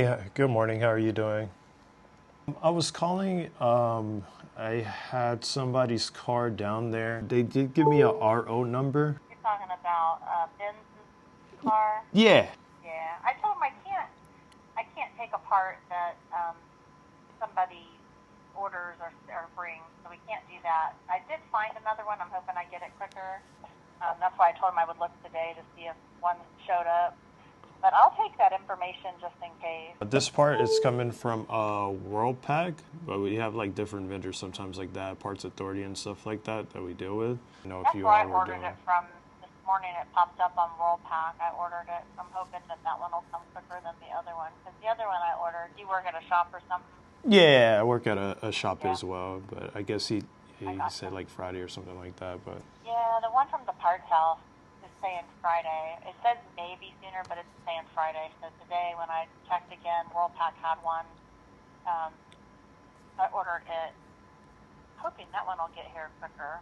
Hey, good morning. How are you doing? I was calling. I had somebody's car down there. They did give me a RO number. You're talking about Ben's car? Yeah. Yeah. I told him I can't take apart that somebody orders or brings, so we can't do that. I did find another one. I'm hoping I get it quicker. That's why I told him I would look today to see if one showed up. But I'll take that information just in case. This part is coming from World Pack, but we have like different vendors sometimes like that, Parts Authority and stuff like that we deal with. You know, if That's you where I all were ordered doing. it from this morning. It popped up on Worldpack. I ordered it. I'm hoping that one will come quicker than the other one. Because the other one I ordered, do you work at a shop or something? Yeah, I work at a shop Yeah. as well, but I guess he Gotcha. said like Friday or something like that. But Yeah, the one from the parts house is saying Friday. It says maybe sooner, but it's saying Friday. So today when I checked again, Worldpack had one. I ordered it, hoping that one will get here quicker.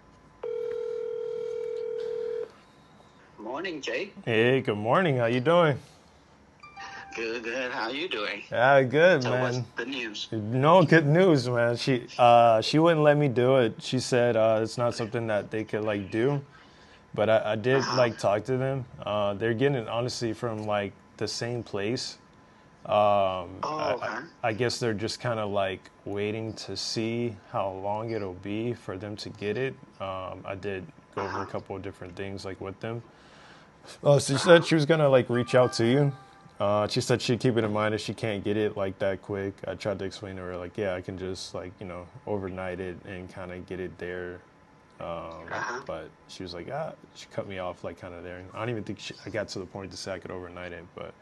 Morning, Jay. hey, good morning. How you doing? Good, good. How you doing? Yeah, good, So man. what's the news? No, good news, man. She wouldn't let me do it. She said it's not something that they could like do. But I did like talk to them. They're getting it honestly from like the same place. Okay. I guess they're just kind of like waiting to see how long it'll be for them to get it. I did go over a couple of different things like with them. So she said she was gonna like reach out to you. She said she'd keep it in mind if she can't get it like that quick. I tried to explain to her like, yeah, I can just like overnight it and kind of get it there. But she was like, she cut me off like kind of there. I don't even think I got to the point to say I could overnight it, but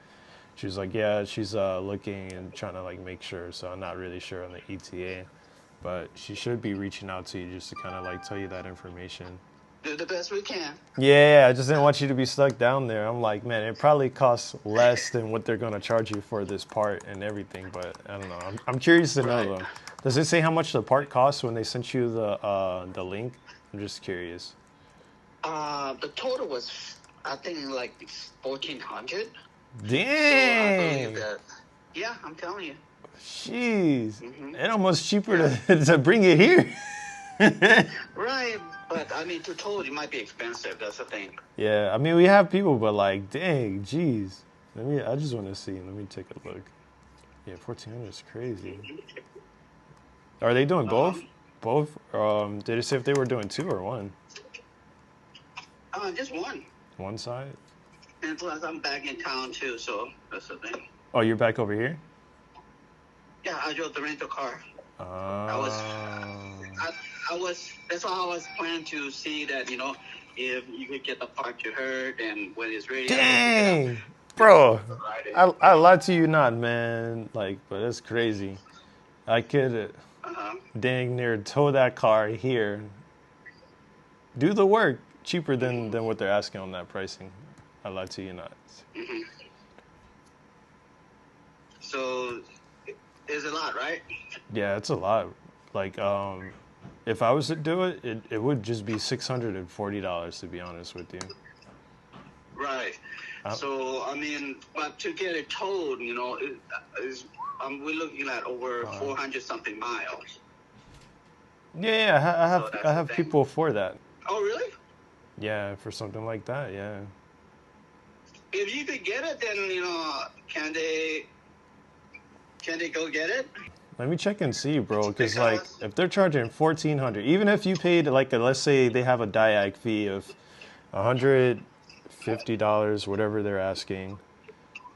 she was like, yeah, she's looking and trying to like make sure. So I'm not really sure on the ETA, but she should be reaching out to you just to kind of like tell you that information. Do the best we can. Yeah, I just didn't want you to be stuck down there. I'm like, man, it probably costs less than what they're gonna charge you for this part and everything. But I don't know. I'm curious to know though. Does it say how much the part costs when they sent you the link? I'm just curious. The total was, I think, like 1,400. Dang. So yeah, I'm telling you. Jeez. And almost cheaper to bring it here. Right, but I mean, to total, it might be expensive. That's the thing. Yeah, I mean, we have people, but like, dang, jeez. I just want to see. Let me take a look. Yeah, 1,400 is crazy. Are they doing both? Both? Did it say if they were doing two or one? Just one. One side? And plus, I'm back in town too, so that's the thing. Oh, you're back over here? Yeah, I drove the rental car. I was. That's why I was planning to see that if you could get the part you heard and when it's ready. Dang, bro, I lied to you not, man. Like, but that's crazy. I could dang near tow that car here. Do the work cheaper than what they're asking on that pricing. I lied to you not. So it's a lot, right? Yeah, it's a lot. Like, if I was to do it, it would just be $640 to be honest with you. Right. So I mean, but to get it towed, we're looking at over 400 something miles. Yeah, I have people for that. Oh, really? Yeah, for something like that, yeah. If you could get it, then can they go get it? Let me check and see, bro, because like if they're charging $1,400, even if you paid like let's say they have a diag fee of $150, whatever they're asking.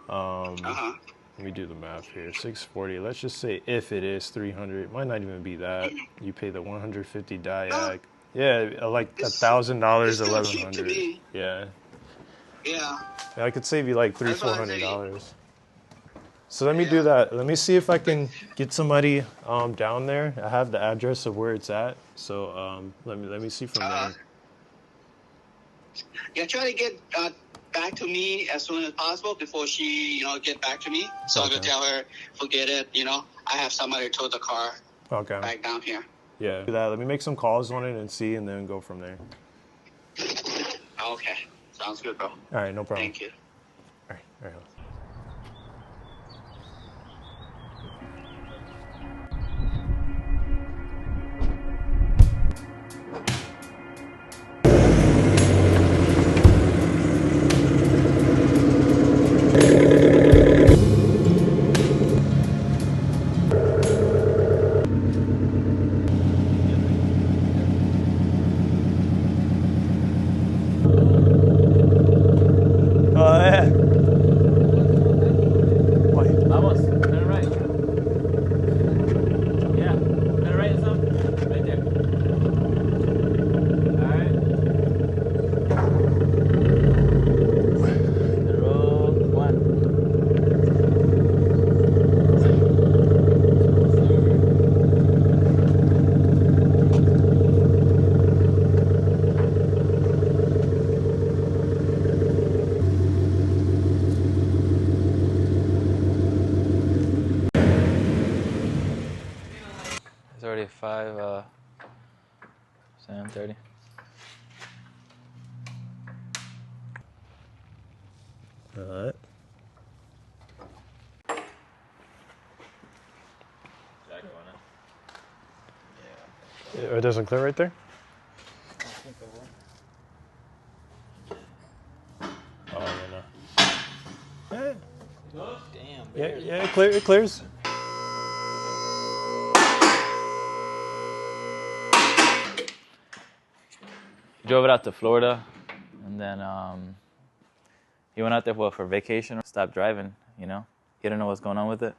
Let me do the math here. 640. Let's just say if it is 300, it might not even be that. You pay the 150 diag. Yeah, like $1,000, $1,100. Yeah. Yeah. I could save you like $300-$400. So let me do that. Let me see if I can get somebody down there. I have the address of where it's at. So let me see from there. Yeah, try to get back to me as soon as possible before she get back to me. So I can tell her, forget it. I have somebody to tow the car. Okay. Back down here. Yeah. Do that. Let me make some calls on it and see, and then go from there. Okay. Sounds good, bro. All right, no problem. Thank you. All right. It's already 7:30. All right. Yeah. It doesn't clear right there? Oh, yeah, no. Damn. Yeah, it clears. Drove it out to Florida, and then he went out there for vacation. Stopped driving, you know. He didn't know what's going on with it.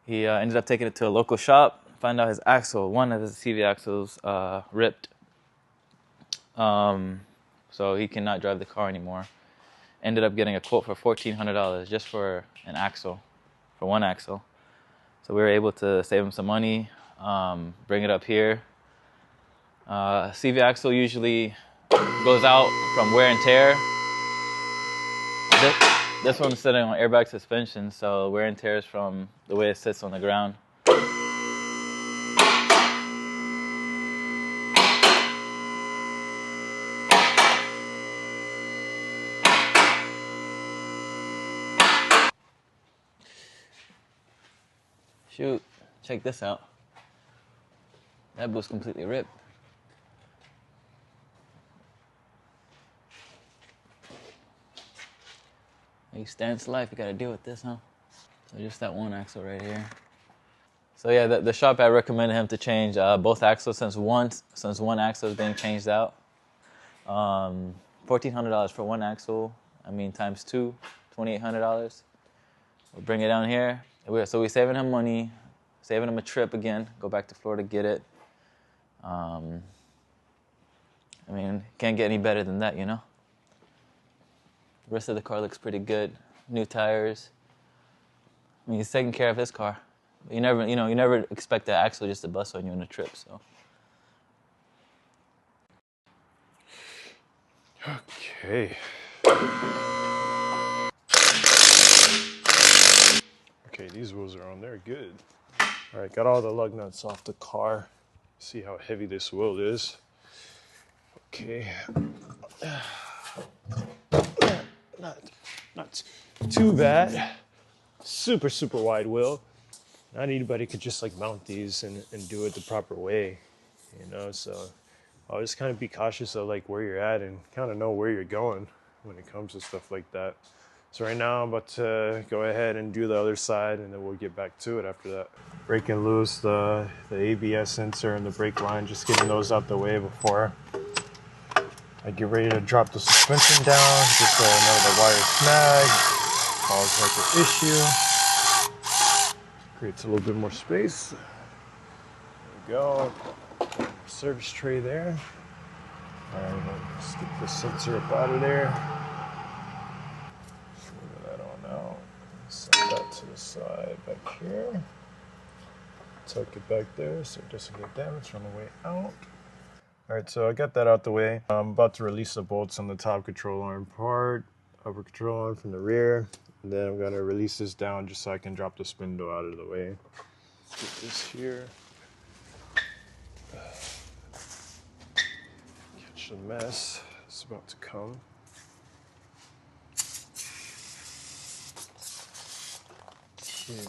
He ended up taking it to a local shop. Found out his axle, one of his CV axles, ripped. So he cannot drive the car anymore. Ended up getting a quote for $1,400 just for an axle, for one axle. So we were able to save him some money, bring it up here. CV axle usually goes out from wear and tear. This one's sitting on airbag suspension, so wear and tear is from the way it sits on the ground. Shoot, check this out. That boot's completely ripped. Hey, Stan's life, you gotta deal with this, huh? So just that one axle right here. So yeah, the shop had recommended him to change both axles since one axle is being changed out. $1,400 for one axle. I mean, times two, $2,800. We'll bring it down here. So we're saving him money, saving him a trip again. Go back to Florida, get it. I mean, can't get any better than that, you know? The rest of the car looks pretty good. New tires. I mean, he's taking care of his car. But you never expect that axle just to bust on you on a trip, so. Okay. Okay, these wheels are on there, good. All right, got all the lug nuts off the car. See how heavy this wheel is. Okay. Not too bad. Super wide wheel. Not anybody could just like mount these and do it the proper way, you know, so always kind of be cautious of like where you're at and kind of know where you're going when it comes to stuff like that. So right now I'm about to go ahead and do the other side, and then we'll get back to it after that. Breaking loose the ABS sensor and the brake line, just getting those out the way before I get ready to drop the suspension down, just so I know the wire snag, cause like an issue. Creates a little bit more space. There we go. Service tray there. All right, let's get the sensor up out of there. Move that on out. Set that to the side back here. Tuck it back there so it doesn't get damaged on the way out. All right, so I got that out the way. I'm about to release the bolts on the top control arm part, upper control arm from the rear, and then I'm gonna release this down just so I can drop the spindle out of the way. Get this here. Catch the mess. It's about to come. Jeez.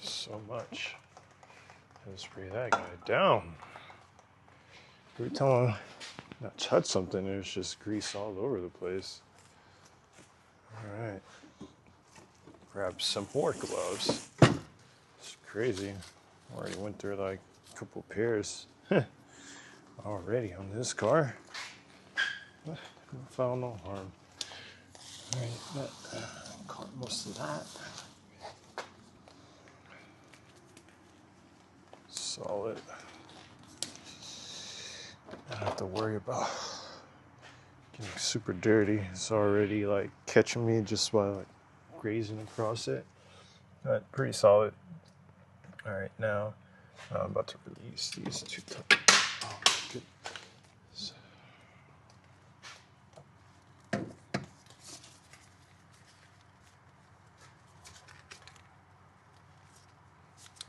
So much has spray that guy down. Every time I touch something, there's just grease all over the place. All right. Grab some more gloves. It's crazy. Already went through like a couple pairs already on this car. Found no harm. All right, that caught most of that. Solid. I don't have to worry about getting super dirty. It's already like catching me just by like grazing across it. But pretty solid. All right, now I'm about to release these two. Oh my goodness.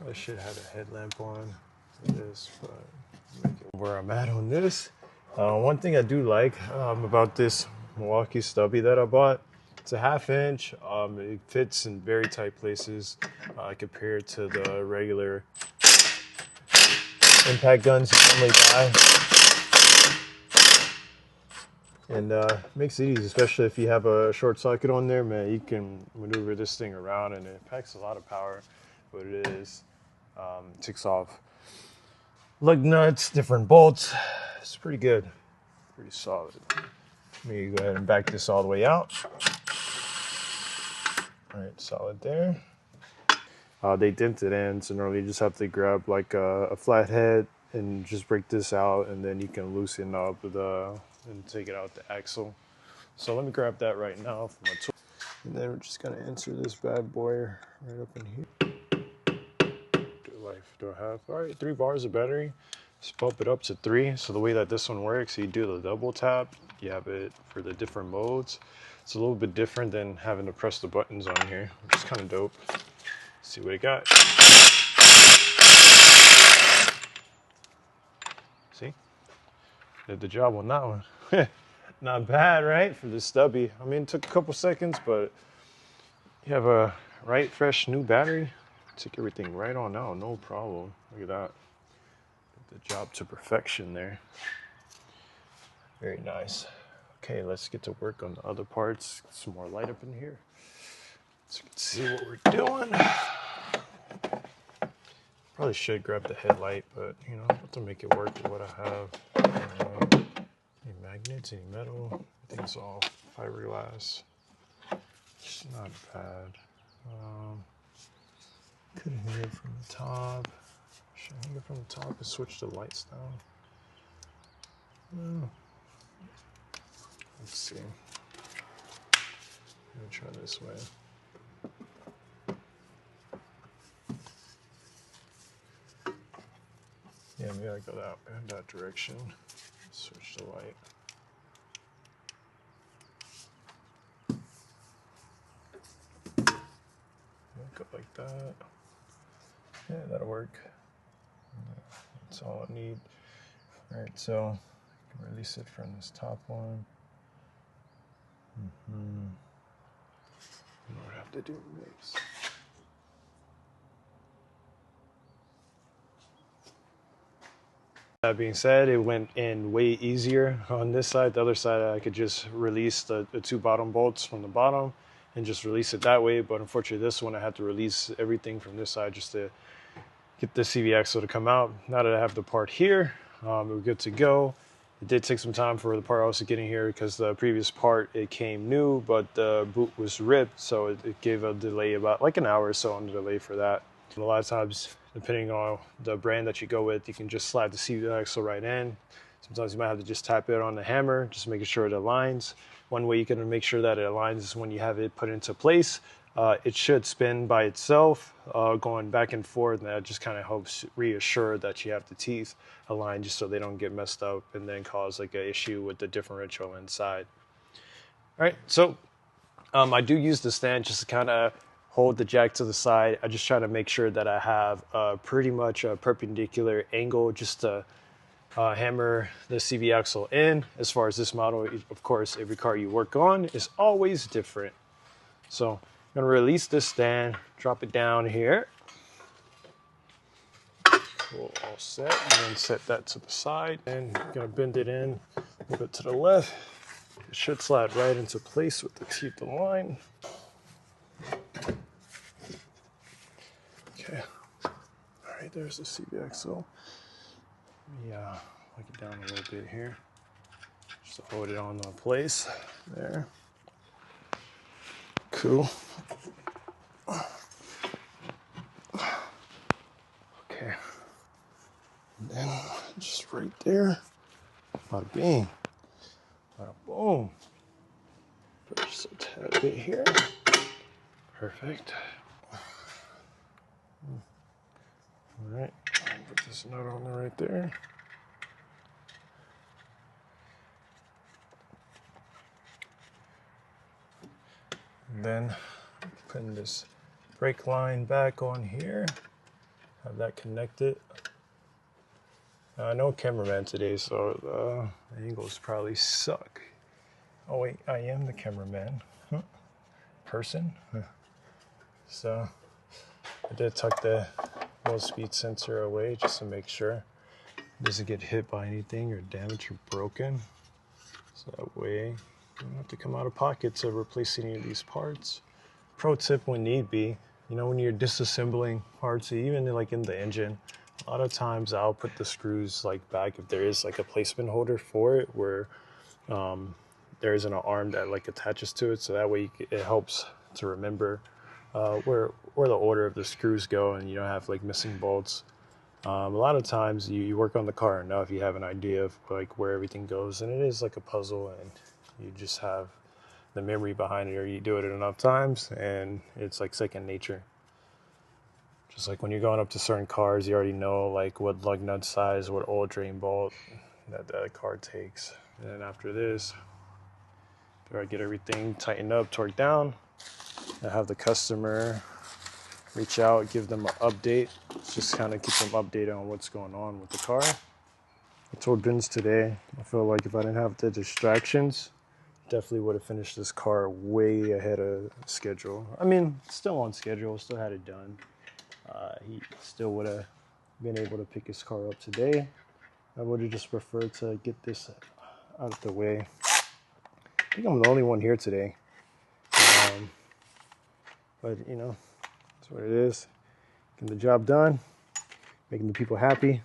I should have a headlamp on for this, but make it where I'm at on this. One thing I do like about this Milwaukee stubby that I bought, it's a 1/2 inch. It fits in very tight places compared to the regular impact guns you normally buy. And makes it easy, especially if you have a short socket on there, man. You can maneuver this thing around, and it packs a lot of power. But it is takes off lug nuts, different bolts. It's pretty good, pretty solid. Let me go ahead and back this all the way out. All right, solid there. They dented in, so normally you just have to grab like a flathead and just break this out, and then you can loosen up and take it out the axle. So let me grab that right now from my tool. And then we're just gonna insert this bad boy right up in here. Do I have? All right, 3 bars of battery. Let's bump it up to 3. So the way that this one works, you do the double tap. You have it for the different modes. It's a little bit different than having to press the buttons on here, which is kind of dope. Let's see what it got. See? Did the job on that one. Not bad, right? For the stubby. I mean, it took a couple seconds, but you have a fresh new battery. Took everything right on out, no problem. Look at that. Did the job to perfection there. Very nice. Okay, let's get to work on the other parts. Get some more light up in here, so you can see what we're doing. Probably should grab the headlight, but you know, I have to make it work with what I have. Any magnets, any metal, everything's all fiberglass. It's not bad. Could hang it from the top. Should I hang it from the top and switch the lights down? No. Let's see. I'm gonna try this way. Yeah, maybe I go that direction. Switch the light. Go like that. Yeah, that'll work. That's all I need. All right, so I can release it from this top one. What I have to do next? That being said, it went in way easier on this side. The other side, I could just release the 2 bottom bolts from the bottom and just release it that way. But unfortunately, this one, I had to release everything from this side just to get the CV axle to come out. Now that I have the part here, we're good to go. It did take some time for the part also getting here because the previous part, it came new, but the boot was ripped. So it gave a delay about like an hour or so on the delay for that. And a lot of times, depending on the brand that you go with, you can just slide the CV axle right in. Sometimes you might have to just tap it on the hammer, just making sure it aligns. One way you can make sure that it aligns is when you have it put into place. It should spin by itself, going back and forth, and that just kind of helps reassure that you have the teeth aligned just so they don't get messed up and then cause like an issue with the differential inside. All right, so I do use the stand just to kind of hold the jack to the side. I just try to make sure that I have pretty much a perpendicular angle just to hammer the CV axle in. As far as this model, of course, every car you work on is always different. So I'm gonna release this stand, drop it down here. Cool, all set. And then set that to the side. And I'm gonna bend it in a little bit to the left. It should slide right into place with the keep the line. Okay. All right, there's the CV axle. Let me lock it down a little bit here. Just to hold it on place. There. Cool. Okay. And then just right there. Bada bing. Bada boom. Just a tad bit here. Perfect. All right. Put this nut on there right there. And then putting this brake line back on here. Have that connected. No cameraman today, so the angles probably suck. Oh wait, I am the cameraman. Person. So I did tuck the low speed sensor away just to make sure it doesn't get hit by anything or damaged or broken. So that way you don't have to come out of pocket to replace any of these parts. Pro tip when need be, you know, when you're disassembling parts, even like in the engine, a lot of times I'll put the screws like back if there is like a placement holder for it where there isn't an arm that like attaches to it, so that way it helps to remember where the order of the screws go and you don't have like missing bolts. A lot of times you work on the car enough, you have an idea of like where everything goes, and it is like a puzzle and you just have the memory behind it, or you do it enough times and it's like second nature. Just like when you're going up to certain cars, you already know like what lug nut size, what oil drain bolt that the car takes. And then after this, after I get everything tightened up, torqued down, I have the customer reach out, give them an update. Just kind of keep them updated on what's going on with the car. I told Vince today, I feel like if I didn't have the distractions, definitely would have finished this car way ahead of schedule. I mean, still on schedule, still had it done. He still would have been able to pick his car up today. I would have just preferred to get this out of the way. I think I'm the only one here today. But, you know, that's what it is. Getting the job done, making the people happy,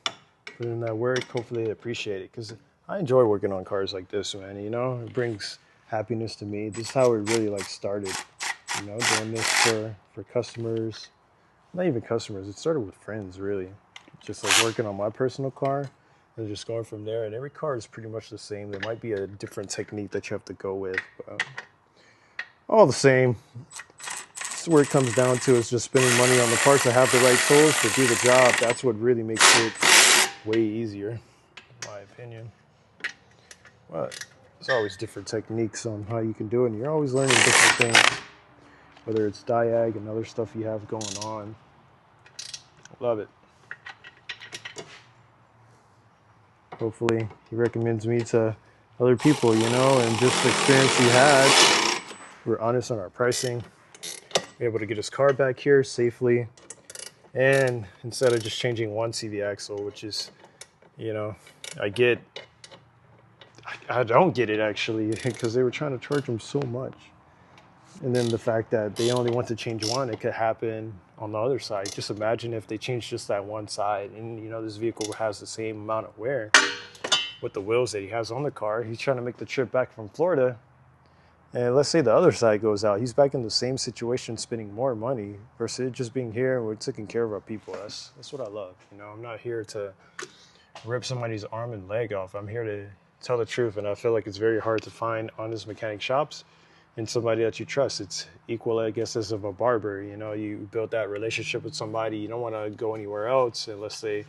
putting in that work. Hopefully they appreciate it, because I enjoy working on cars like this, man. You know, it brings happiness to me. This is how it really like started, you know, doing this for customers. Not even customers, it started with friends, really. Just like working on my personal car and just going from there. And every car is pretty much the same. There might be a different technique that you have to go with, but all the same. This is where it comes down to, is just spending money on the parts that have the right tools to do the job. That's what really makes it way easier, in my opinion. But there's always different techniques on how you can do it, and you're always learning different things, whether it's diag and other stuff you have going on. Love it. Hopefully he recommends me to other people, you know, and just the experience he had. We're honest on our pricing. We're able to get his car back here safely. And instead of just changing one CV axle, which is, you know, I don't get it actually, because they were trying to charge him so much. And then the fact that they only want to change one, it could happen on the other side. Just imagine if they changed just that one side, and you know, this vehicle has the same amount of wear with the wheels that he has on the car. He's trying to make the trip back from Florida, and let's say the other side goes out. He's back in the same situation, spending more money versus it just being here and we're taking care of our people. That's what I love. You know, I'm not here to rip somebody's arm and leg off. I'm here to tell the truth, and I feel like it's very hard to find honest mechanic shops and somebody that you trust. It's equal, I guess, as of a barber. You know, you build that relationship with somebody. You don't want to go anywhere else unless they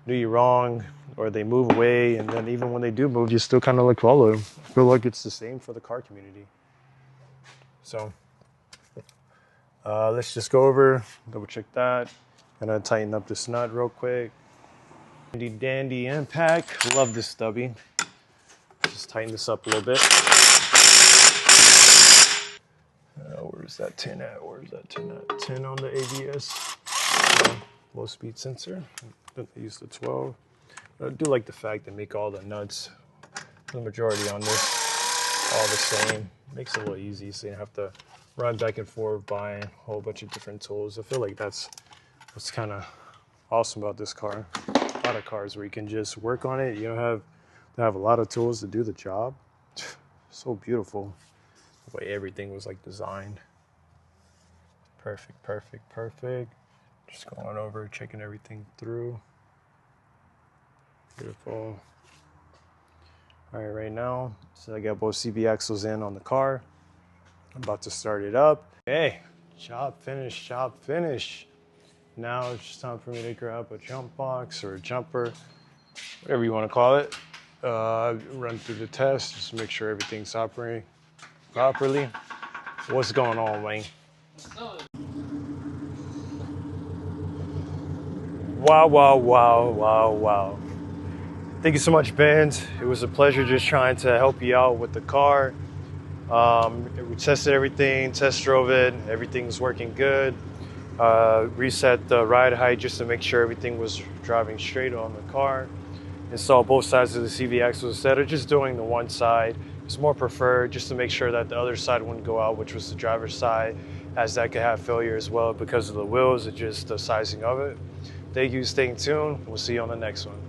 do you wrong or they move away. And then even when they do move, you still kind of like follow them. I feel like it's the same for the car community. So let's just go over, double check that. Gonna tighten up this nut real quick. Handy dandy impact. Love this stubby. Just tighten this up a little bit. Where's that 10 at? Where's that 10 at? 10 on the ABS. Low speed sensor. Then they use the 12. I do like the fact they make all the nuts, the majority on this, all the same. Makes it a little easy so you don't have to run back and forth buying a whole bunch of different tools. I feel like that's what's kind of awesome about this car. A lot of cars where you can just work on it. You don't have to have a lot of tools to do the job. So beautiful the way everything was like designed. Perfect, perfect, perfect. Just going over, checking everything through. Beautiful. All right, right now, so I got both CV axles in on the car. I'm about to start it up. Hey, job finished, job finished. Now it's just time for me to grab a jump box or a jumper, whatever you want to call it. Run through the test, just make sure everything's operating properly. What's going on, Wayne? Wow, wow, wow, wow, wow. Thank you so much, Ben. It was a pleasure just trying to help you out with the car. We tested everything, test drove it, everything's working good. Reset the ride height just to make sure everything was driving straight on the car. Install both sides of the CV axles instead of just doing the one side. It's more preferred just to make sure that the other side wouldn't go out, which was the driver's side, as that could have failure as well because of the wheels, it's just the sizing of it. Thank you for staying tuned. We'll see you on the next one.